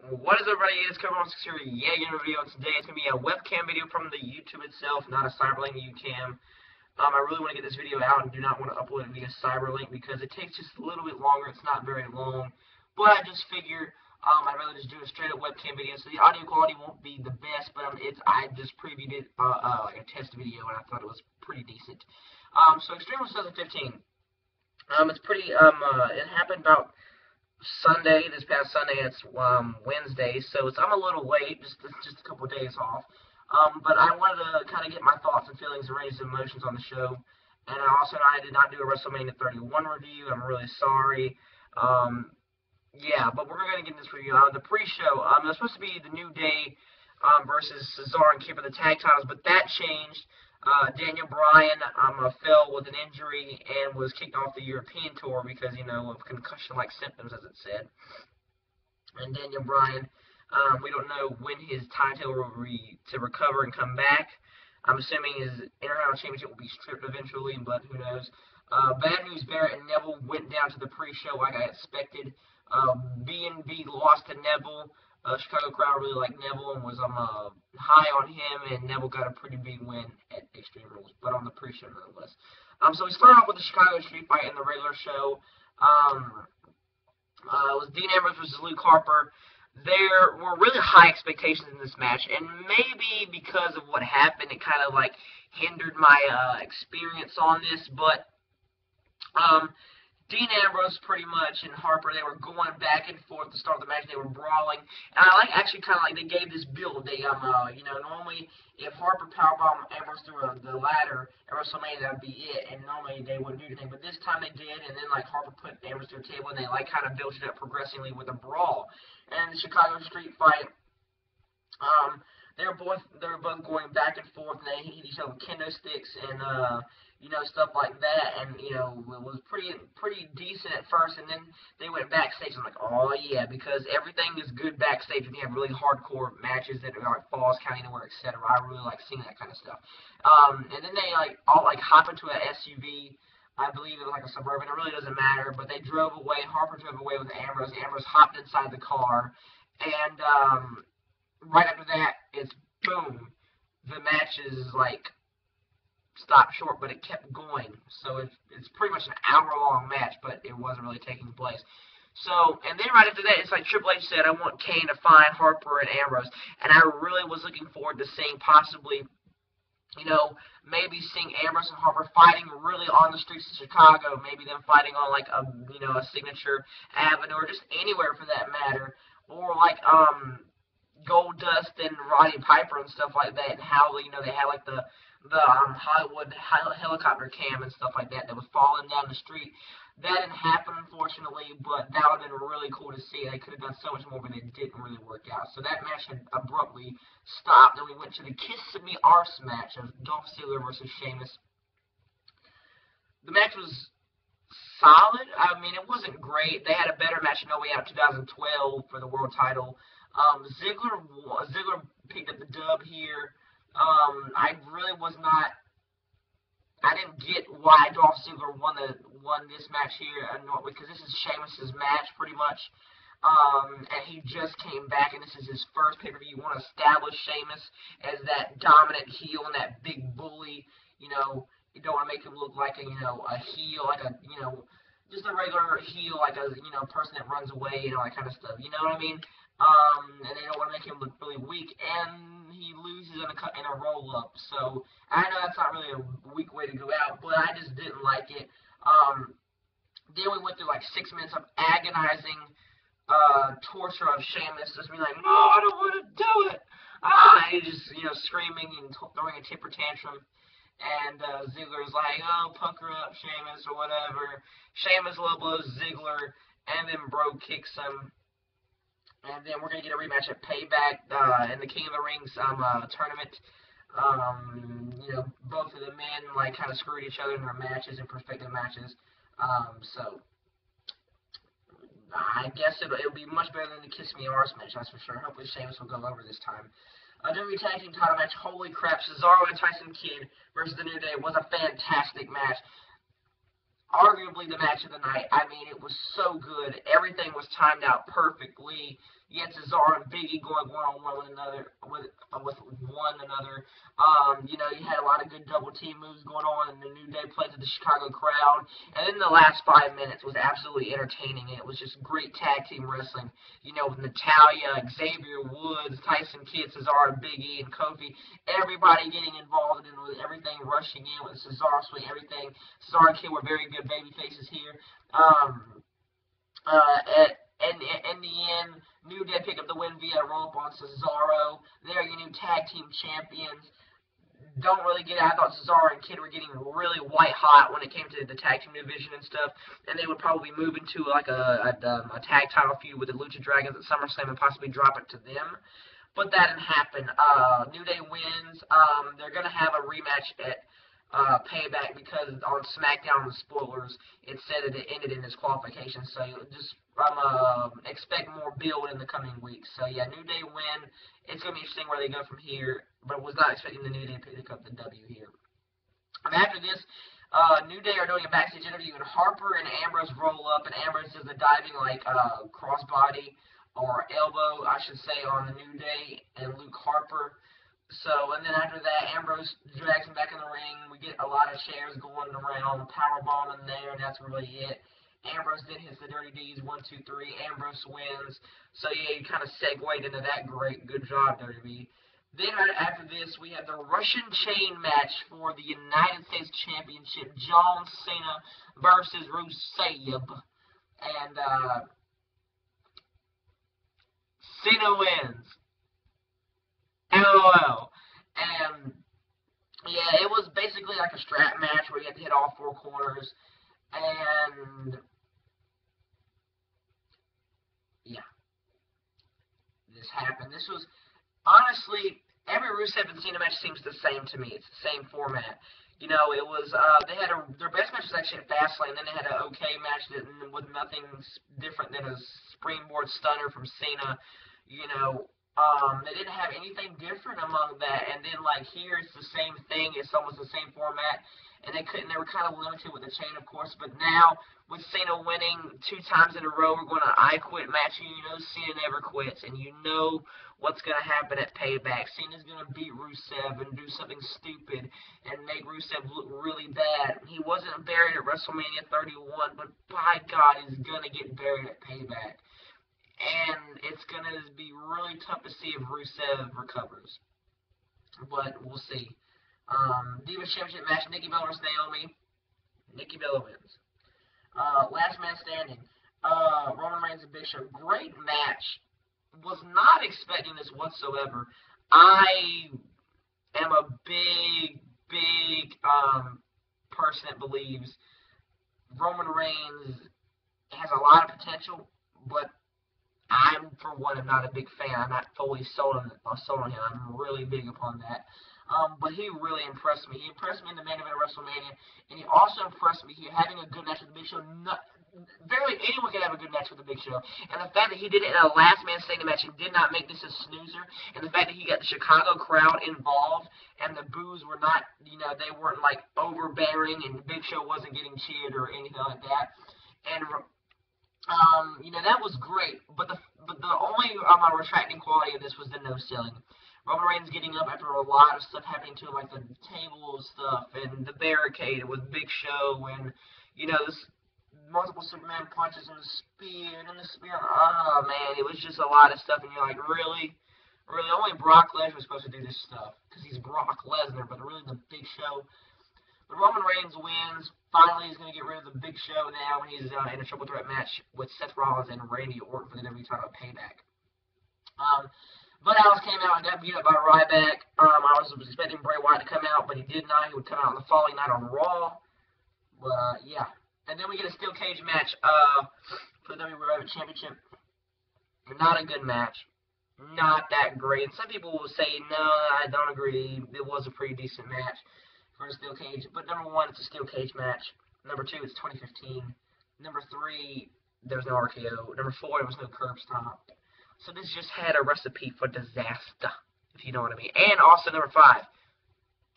What is everybody? It's Cover 16 here. Yeah, you know, video today. It's gonna be a webcam video from the YouTube itself, not a Cyberlink UCam. I really want to get this video out and do not want to upload it via Cyberlink because it takes just a little bit longer. It's not very long, but I just figured I'd rather just do a straight up webcam video. So the audio quality won't be the best, but I just previewed it like a test video and I thought it was pretty decent. So Extreme Rules 2015. It's pretty it happened about Sunday, this past Sunday. It's Wednesday, so I'm a little late, just a couple of days off. But I wanted to kind of get my thoughts and feelings and raise emotions on the show. And I did not do a WrestleMania 31 review. I'm really sorry. Yeah, but we're going to get into this review. The pre-show, it was supposed to be the New Day versus Cesaro and Keep the tag titles, but that changed. Daniel Bryan fell with an injury and was kicked off the European tour because, of concussion-like symptoms, as it said. And Daniel Bryan, we don't know when his title will be to recover and come back. I'm assuming his Intercontinental Championship will be stripped eventually, but who knows. Bad news, Barrett and Neville went down to the pre-show like I expected. B&B lost to Neville. Chicago crowd really liked Neville and was high on him, and Neville got a pretty big win at Extreme Rules, but on the pre-show nonetheless. So we started off with the Chicago Street Fight in the regular show. It was Dean Ambrose versus Luke Harper. There were really high expectations in this match, and maybe because of what happened, it kind of like hindered my experience on this, but Dean Ambrose pretty much and Harper, they were going back and forth to start the match. They were brawling, and I actually kind of like they gave this build. They normally if Harper powerbombed Ambrose through the ladder at WrestleMania, that would be it, and normally they wouldn't do anything. But this time they did, and then like Harper put Ambrose through a table, and they like kind of built it up progressively with a brawl. And the Chicago Street Fight, they were both going back and forth, and they hit each other with kendo sticks and stuff like that, and it was pretty decent at first, and then they went backstage. I'm like, oh yeah, because everything is good backstage when you have really hardcore matches that are like Falls Count Anywhere, etc. I really like seeing that kind of stuff. And then they all hop into an SUV. I believe it was like a Suburban. It really doesn't matter, but they drove away. Harper drove away with Ambrose. Ambrose hopped inside the car, and right after that, it's boom. The match is stopped short, but it kept going. So it's pretty much an hour-long match, but it wasn't really taking place. So, and then right after that, it's like Triple H said, I want Kane to find Harper and Ambrose. And I really was looking forward to seeing possibly, maybe seeing Ambrose and Harper fighting really on the streets of Chicago. Maybe them fighting on a signature avenue or just anywhere for that matter. Or Gold Dust and Roddy Piper and stuff like that. And how, they had the Hollywood helicopter cam and stuff like that was falling down the street. That didn't happen, unfortunately, but that would have been really cool to see. They could have done so much more, but it didn't really work out. So that match had abruptly stopped, and we went to the Kiss Me Arse match of Dolph Ziggler versus Sheamus. The match was solid. I mean, it wasn't great. They had a better match in No Way Out 2012 for the world title. Ziggler picked up the dub here. I really was not. I didn't get why Dolph Ziggler won this match here, because this is Sheamus's match pretty much, and he just came back, and this is his first pay-per-view. You want to establish Sheamus as that dominant heel and that big bully. You don't want to make him look like a heel, just a regular heel, like a person that runs away, that kind of stuff. You know what I mean? And they don't want to make him look really weak, and he loses in a roll-up. So I know that's not really a weak way to go out, but I just didn't like it. Then we went through 6 minutes of agonizing torture of Sheamus, just being like, no, I don't want to do it. And just screaming and throwing a temper tantrum. And Ziggler's like, oh, pucker up, Sheamus, or whatever. Sheamus low blows Ziggler, and then Bro kicks him. And then we're going to get a rematch at Payback in the King of the Rings tournament. Both of the men kind of screwed each other in their matches and prospective matches. So I guess it'll be much better than the Kiss Me Arse match, that's for sure. Hopefully Sheamus will go over this time. WWE Tag Team title match, holy crap, Cesaro and Tyson Kidd versus the New Day was a fantastic match. arguably the match of the night. I mean, it was so good. Everything was timed out perfectly. You had Cesaro and Biggie going one-on-one with another, with one another. You know, you had a lot of good double team moves going on, and the New Day played to the Chicago crowd. And then the last 5 minutes was absolutely entertaining. It was just great tag team wrestling. You know, with Natalya, Xavier Woods, Tyson Kidd, Cesaro, Biggie, and Kofi. Everybody getting involved and with everything rushing in with Cesaro Sweet, everything. Cesaro and Kidd were very good baby faces here. And in the end, New Day picked up the win via rope on Cesaro. They're your new tag team champions. Don't really get it. I thought Cesaro and Kidd were getting really white hot when it came to the tag team division and stuff, and they would probably move into like a tag title feud with the Lucha Dragons at SummerSlam and possibly drop it to them. But that didn't happen. New Day wins. They're gonna have a rematch at Payback because on SmackDown, the spoilers, it said that it ended in disqualification. So just expect more build in the coming weeks. So yeah, New Day win. It's gonna be interesting where they go from here, but was not expecting the New Day to pick up the W here. And after this, New Day are doing a backstage interview, and Harper and Ambrose roll up, and Ambrose does a diving like crossbody or elbow, I should say, on the New Day and Luke Harper. So, and then after that, Ambrose drags him back in the ring. We get a lot of chairs going around, powerbomb in there, and that's really it. Ambrose then hits the Dirty Deeds, 1, 2, 3. Ambrose wins. So, yeah, you kind of segued into that. Good job, WWE. Then, right after this, we have the Russian chain match for the United States Championship. John Cena versus Rusev. And, Cena wins. LOL. And, yeah, it was basically like a strap match where you had to hit all 4 corners. And, yeah, this happened. This was, honestly, every Rusev and Cena match seems the same to me. It's the same format. You know, it was, they had their best match was actually at Fastlane. Then they had an okay match with nothing different than a springboard stunner from Cena. You know, they didn't have anything different among that. And then, like, here it's the same thing. It's almost the same format. And they were kind of limited with the chain, of course. But now, with Cena winning 2 times in a row, we're going to I Quit match. You know Cena never quits. And you know what's going to happen at Payback. Cena's going to beat Rusev and do something stupid and make Rusev look really bad. He wasn't buried at WrestleMania 31, but by God, he's going to get buried at Payback. And it's going to be really tough to see if Rusev recovers. But we'll see. Divas Championship match, Nikki Bella versus Naomi. Nikki Bella wins. Last man standing. Roman Reigns and Big Show. Great match. Was not expecting this whatsoever. I am a big person that believes Roman Reigns has a lot of potential, but I'm, for one, am not a big fan. I'm not fully sold on him. I'm really big upon that. But he really impressed me. He impressed me in the main event of WrestleMania, and he also impressed me here having a good match with the Big Show. Barely anyone can have a good match with the Big Show. And the fact that he did it in a last man standing match and did not make this a snoozer, and the fact that he got the Chicago crowd involved, and the boos were not, you know, they weren't like overbearing, and the Big Show wasn't getting cheered or anything like that. And you know, that was great. But the only retracting quality of this was the no selling. Roman Reigns getting up after a lot of stuff happening to him, like the table stuff and the barricade with Big Show, and you know, this multiple Superman punches and the spear. Oh man, it was just a lot of stuff, and you're like, really? Only Brock Lesnar was supposed to do this stuff because he's Brock Lesnar, but really the Big Show. But Roman Reigns wins. Finally, he's going to get rid of the Big Show now when he's in a triple threat match with Seth Rollins and Randy Orton for the WWE title Payback. But Alex came out and got beat up by Ryback. I was expecting Bray Wyatt to come out, but he did not. He would come out on the following night on Raw. But, yeah. And then we get a steel cage match for the WWE Championship. Not a good match. Not that great. And some people will say, no, I don't agree. It was a pretty decent match for a steel cage. But number 1, it's a steel cage match. Number 2, it's 2015. Number 3, there was no RKO. Number 4, there was no curb stomp. So this just had a recipe for disaster, if you know what I mean. And also, number 5,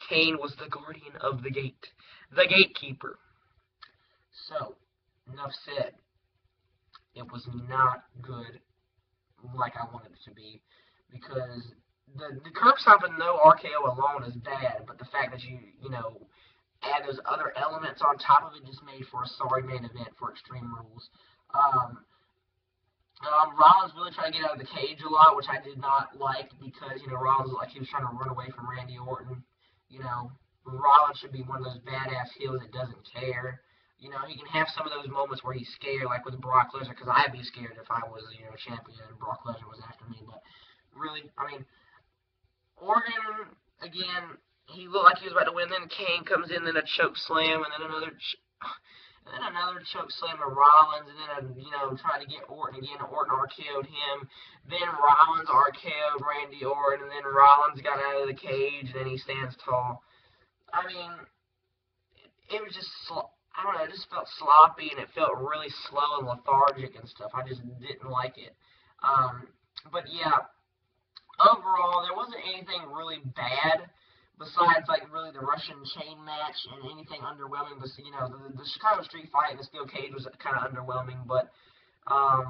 Kane was the guardian of the gate. The gatekeeper. So, enough said. It was not good like I wanted it to be, because the curb stomp and no RKO alone is bad, but the fact that you know, add those other elements on top of it just made for a sorry main event for Extreme Rules. Rollins really tried to get out of the cage a lot, which I did not like, because, you know, Rollins was like he was trying to run away from Randy Orton. You know, Rollins should be one of those badass heels that doesn't care. You know, he can have some of those moments where he's scared, like with Brock Lesnar, because I'd be scared if I was, you know, champion and Brock Lesnar was after me. But really, I mean, Orton, again, he looked like he was about to win. Then Kane comes in, then a choke slam, and then another choke slam to Rollins, and then, you know, trying to get Orton again. Orton RKO'd him. Then Rollins RKO'd Randy Orton, and then Rollins got out of the cage, and then he stands tall. I mean, it was just, I don't know, it just felt sloppy, and it felt really slow and lethargic and stuff. I just didn't like it. But yeah, overall, there wasn't anything really bad besides, like, really the Russian chain match and anything underwhelming. But, you know, the Chicago Street Fight and the Steel Cage was kind of underwhelming. But, I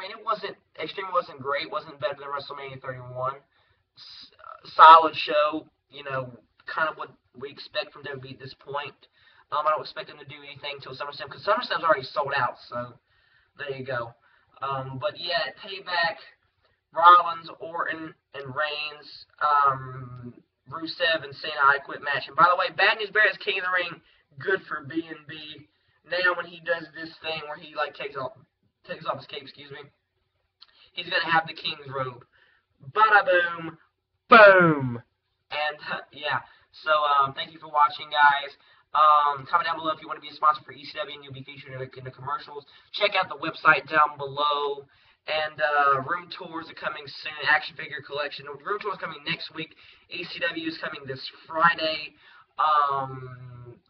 mean, Extreme wasn't great, wasn't better than WrestleMania 31. Solid show, you know, kind of what we expect from WWE at this point. I don't expect them to do anything until SummerSlam, because SummerSlam's already sold out, so there you go. But yeah, Payback, Rollins, Orton, and Reigns, Rusev, and Cena I Quit match. And by the way, Bad News Barrett is King of the Ring, good for B&B. Now when he does this thing where he, like, takes off his cape, he's going to have the King's robe. Bada boom, boom. And, yeah, so thank you for watching, guys. Comment down below if you want to be a sponsor for ECW and you'll be featured in the commercials. Check out the website down below. And room tours are coming soon. Action figure collection. Room tour is coming next week. ECW is coming this Friday. A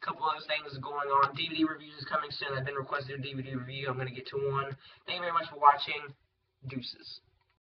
couple other things going on. DVD reviews is coming soon. I've been requested a DVD review. I'm going to get to one. Thank you very much for watching. Deuces.